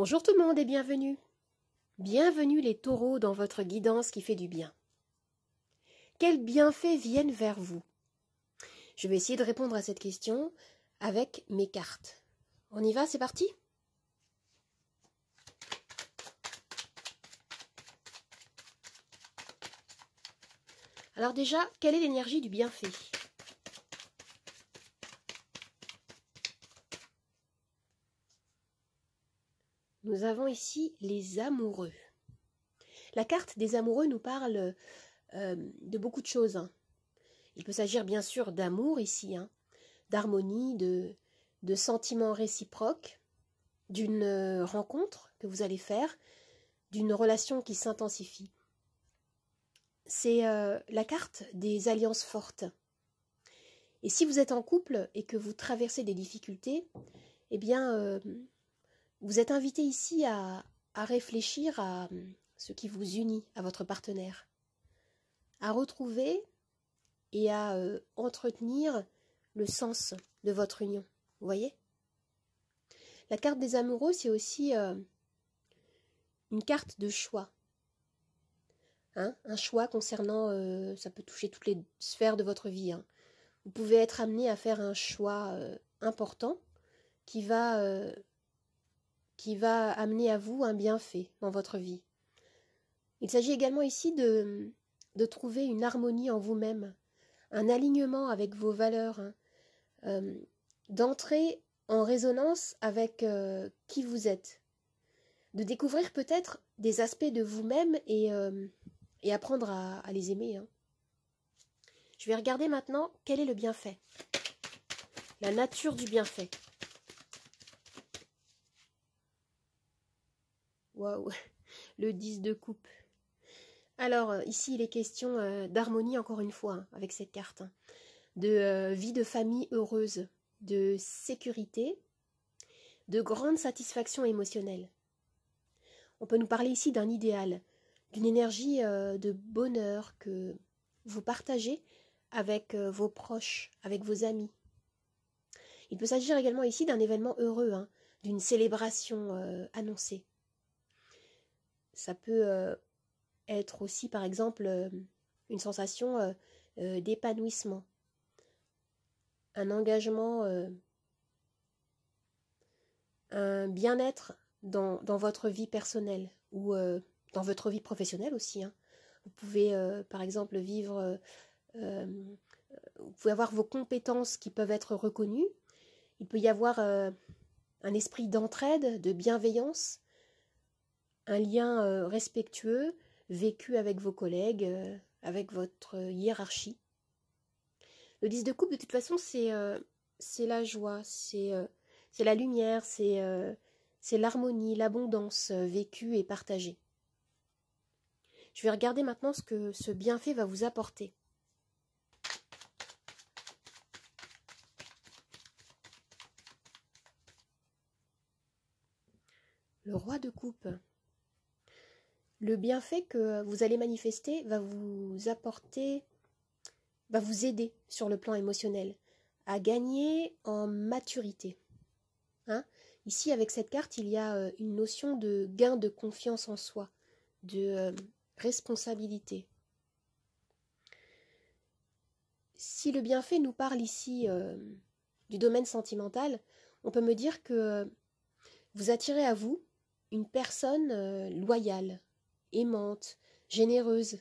Bonjour tout le monde et bienvenue. Bienvenue les taureaux dans votre guidance qui fait du bien. Quels bienfaits viennent vers vous? Je vais essayer de répondre à cette question avec mes cartes. On y va, c'est parti? Alors déjà, quelle est l'énergie du bienfait? Nous avons ici les amoureux. La carte des amoureux nous parle de beaucoup de choses. Il peut s'agir bien sûr d'amour ici, d'harmonie, de sentiments réciproques, d'une rencontre que vous allez faire, d'une relation qui s'intensifie. C'est la carte des alliances fortes. Et si vous êtes en couple et que vous traversez des difficultés, eh bien, vous êtes invité ici à réfléchir à ce qui vous unit à votre partenaire, à retrouver et à entretenir le sens de votre union. Vous voyez? La carte des amoureux, c'est aussi une carte de choix. Un choix concernant, ça peut toucher toutes les sphères de votre vie. Vous pouvez être amené à faire un choix important qui va amener à vous un bienfait dans votre vie. Il s'agit également ici de trouver une harmonie en vous-même, un alignement avec vos valeurs, d'entrer en résonance avec qui vous êtes, de découvrir peut-être des aspects de vous-même et apprendre à les aimer. Je vais regarder maintenant quel est le bienfait, la nature du bienfait. Waouh, le 10 de coupe. Alors, ici, il est question d'harmonie, encore une fois, avec cette carte, de vie de famille heureuse, de sécurité, de grande satisfaction émotionnelle. On peut nous parler ici d'un idéal, d'une énergie de bonheur que vous partagez avec vos proches, avec vos amis. Il peut s'agir également ici d'un événement heureux, d'une célébration annoncée. Ça peut être aussi, par exemple, une sensation d'épanouissement, un engagement, un bien-être dans votre vie personnelle ou dans votre vie professionnelle aussi. Vous pouvez, par exemple, vivre, vous pouvez avoir vos compétences qui peuvent être reconnues. Il peut y avoir un esprit d'entraide, de bienveillance, un lien respectueux vécu avec vos collègues, avec votre hiérarchie. Le 10 de coupe, de toute façon, c'est la joie, c'est la lumière, c'est l'harmonie, l'abondance vécue et partagée. Je vais regarder maintenant ce que ce bienfait va vous apporter. Le roi de coupe. Le bienfait que vous allez manifester va vous apporter, va vous aider sur le plan émotionnel à gagner en maturité. Ici, avec cette carte, il y a une notion de gain de confiance en soi, de responsabilité. Si le bienfait nous parle ici du domaine sentimental, on peut me dire que vous attirez à vous une personne loyale, aimante, généreuse,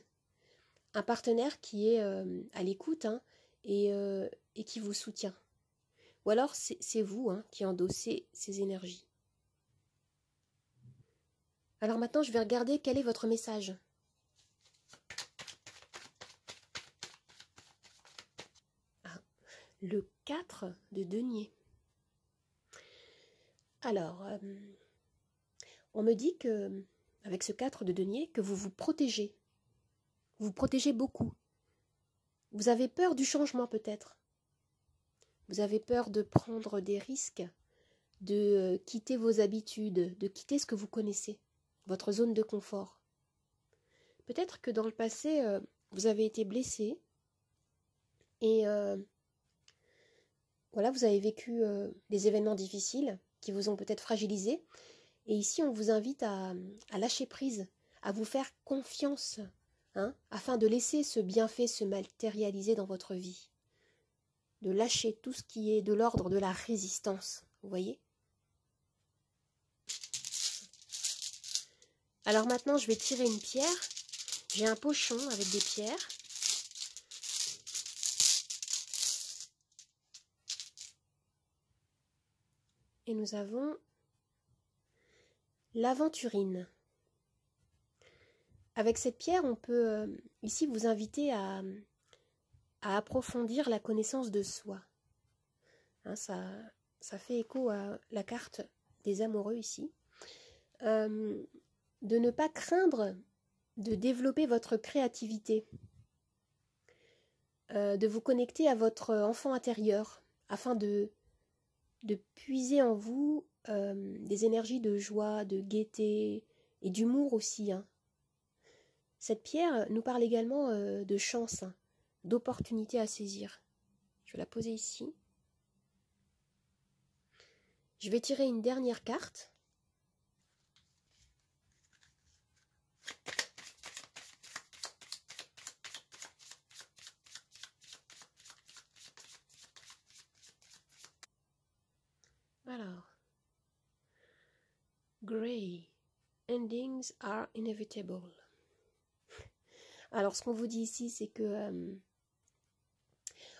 un partenaire qui est à l'écoute et qui vous soutient. Ou alors c'est vous qui endossez ces énergies. Alors maintenant, je vais regarder quel est votre message. Le 4 de denier. Alors, on me dit que, avec ce 4 de denier, que vous vous protégez. Vous vous protégez beaucoup. Vous avez peur du changement peut-être. Vous avez peur de prendre des risques, de quitter vos habitudes, de quitter ce que vous connaissez, votre zone de confort. Peut-être que dans le passé, vous avez été blessé et voilà, vous avez vécu des événements difficiles qui vous ont peut-être fragilisé Et ici, on vous invite à lâcher prise, à vous faire confiance, hein, afin de laisser ce bienfait se matérialiser dans votre vie. De lâcher tout ce qui est de l'ordre de la résistance, vous voyez? Alors maintenant, je vais tirer une pierre. J'ai un pochon avec des pierres. Et nous avons l'aventurine. Avec cette pierre, on peut ici vous inviter à approfondir la connaissance de soi. Hein, ça fait écho à la carte des amoureux ici. De ne pas craindre de développer votre créativité, de vous connecter à votre enfant intérieur, afin de puiser en vous des énergies de joie, de gaieté et d'humour aussi. Hein. Cette pierre nous parle également de chance, hein, d'opportunités à saisir. Je vais la poser ici. Je vais tirer une dernière carte. Alors, Grey, endings are inevitable. Alors, ce qu'on vous dit ici, c'est que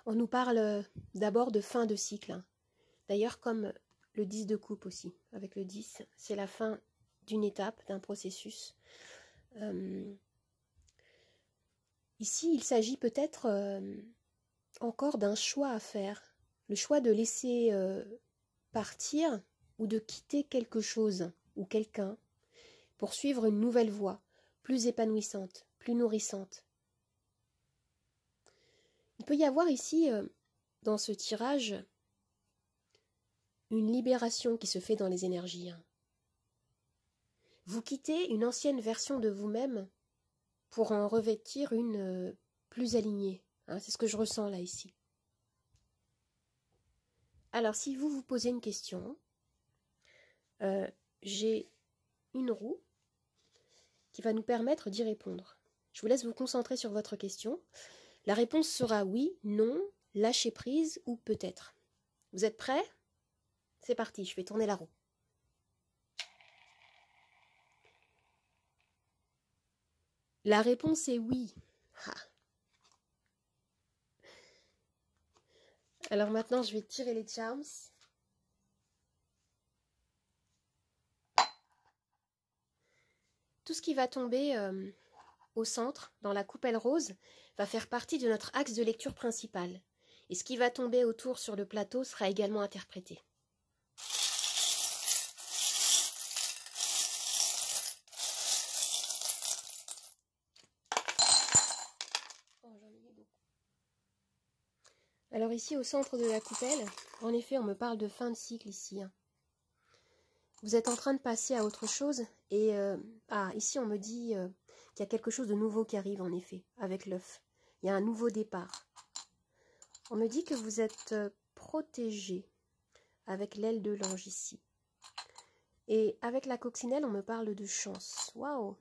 on nous parle d'abord de fin de cycle. Hein. D'ailleurs, comme le 10 de coupe aussi. Avec le 10, c'est la fin d'une étape, d'un processus. Ici, il s'agit peut-être encore d'un choix à faire. Le choix de laisser partir ou de quitter quelque chose ou quelqu'un pour suivre une nouvelle voie, plus épanouissante, plus nourrissante. Il peut y avoir ici, dans ce tirage, une libération qui se fait dans les énergies. Vous quittez une ancienne version de vous-même pour en revêtir une plus alignée. Hein, c'est ce que je ressens là, ici. Alors, si vous vous posez une question, j'ai une roue qui va nous permettre d'y répondre. Je vous laisse vous concentrer sur votre question. La réponse sera oui, non, lâcher prise ou peut-être. Vous êtes prêts? C'est parti, je vais tourner la roue. La réponse est oui. Ah. Alors maintenant, je vais tirer les charms. Tout ce qui va tomber au centre, dans la coupelle rose, va faire partie de notre axe de lecture principal. Et ce qui va tomber autour sur le plateau sera également interprété. Alors ici, au centre de la coupelle, en effet, on me parle de fin de cycle ici. Hein. Vous êtes en train de passer à autre chose et ici on me dit qu'il y a quelque chose de nouveau qui arrive en effet avec l'œuf. Il y a un nouveau départ. On me dit que vous êtes protégé avec l'aile de l'ange ici. Et avec la coccinelle, on me parle de chance. Waouh!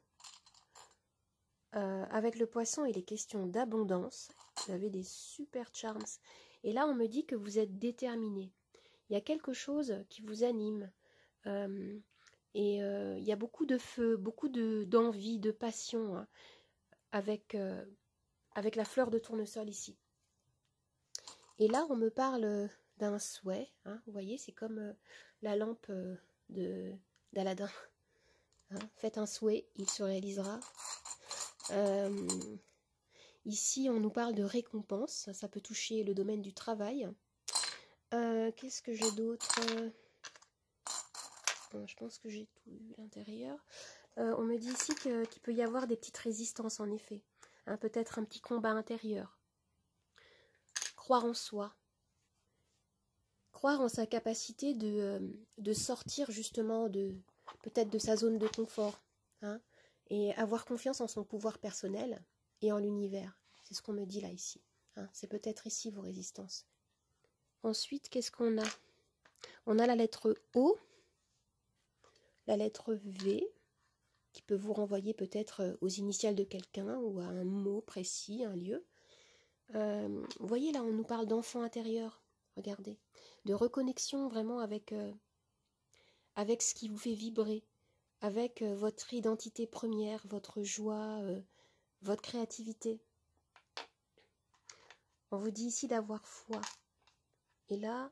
Avec le poisson, il est question d'abondance. Vous avez des super charms. Et là, on me dit que vous êtes déterminé. Il y a quelque chose qui vous anime. Il y a beaucoup de feu, beaucoup d'envie, de passion hein, avec la fleur de tournesol ici. Et là, on me parle d'un souhait. Hein, vous voyez, c'est comme la lampe d'Aladin. Hein, faites un souhait, il se réalisera. Ici, on nous parle de récompense. Ça peut toucher le domaine du travail. Qu'est-ce que j'ai d'autre? Je pense que j'ai tout eu à l'intérieur. On me dit ici qu'il peut y avoir des petites résistances, en effet. Hein, peut-être un petit combat intérieur. Croire en soi. Croire en sa capacité de sortir justement peut-être de sa zone de confort. Hein, et avoir confiance en son pouvoir personnel et en l'univers. C'est ce qu'on me dit là, ici. Hein, c'est peut-être ici vos résistances. Ensuite, qu'est-ce qu'on a? On a la lettre O. la lettre V, qui peut vous renvoyer peut-être aux initiales de quelqu'un ou à un mot précis, un lieu. Vous voyez là, on nous parle d'enfant intérieur, regardez, de reconnexion vraiment avec ce qui vous fait vibrer, avec votre identité première, votre joie, votre créativité. On vous dit ici d'avoir foi. Et là,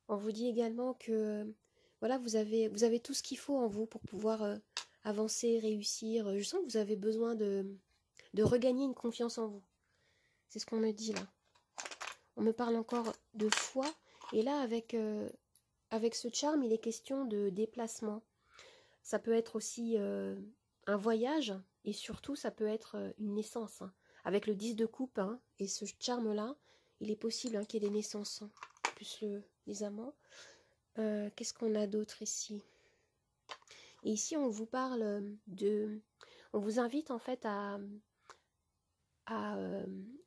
on vous dit également que voilà, vous avez tout ce qu'il faut en vous pour pouvoir avancer, réussir. Je sens que vous avez besoin de regagner une confiance en vous. C'est ce qu'on me dit là. On me parle encore de foi. Et là, avec ce charme, il est question de déplacement. Ça peut être aussi un voyage. Et surtout, ça peut être une naissance. Hein. Avec le 10 de coupe et ce charme-là, il est possible qu'il y ait des naissances. Plus les amants. Qu'est-ce qu'on a d'autre ici? Et ici, on vous parle de... On vous invite en fait à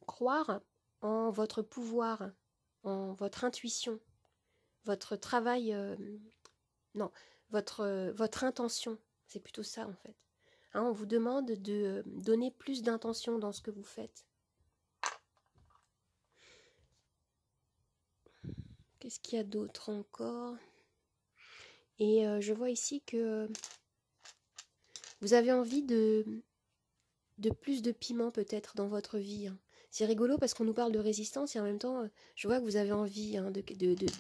croire en votre pouvoir, en votre intuition, votre travail... non, votre intention. C'est plutôt ça en fait. Hein, on vous demande de donner plus d'intention dans ce que vous faites. Qu'est-ce qu'il y a d'autre encore? Et je vois ici que vous avez envie de plus de piment peut-être dans votre vie. Hein. C'est rigolo parce qu'on nous parle de résistance et en même temps, je vois que vous avez envie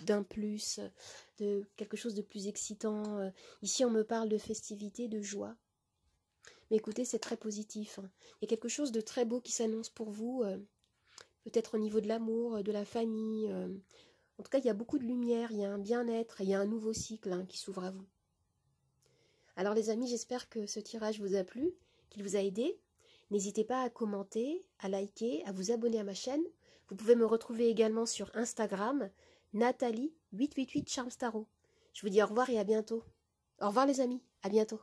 d'un plus, de quelque chose de plus excitant. Ici, on me parle de festivité, de joie. Mais écoutez, c'est très positif. Hein. Il y a quelque chose de très beau qui s'annonce pour vous, peut-être au niveau de l'amour, de la famille. En tout cas, il y a beaucoup de lumière, il y a un bien-être, il y a un nouveau cycle qui s'ouvre à vous. Alors les amis, j'espère que ce tirage vous a plu, qu'il vous a aidé. N'hésitez pas à commenter, à liker, à vous abonner à ma chaîne. Vous pouvez me retrouver également sur Instagram, Nathalie888 Charms Tarot. Je vous dis au revoir et à bientôt. Au revoir les amis, à bientôt.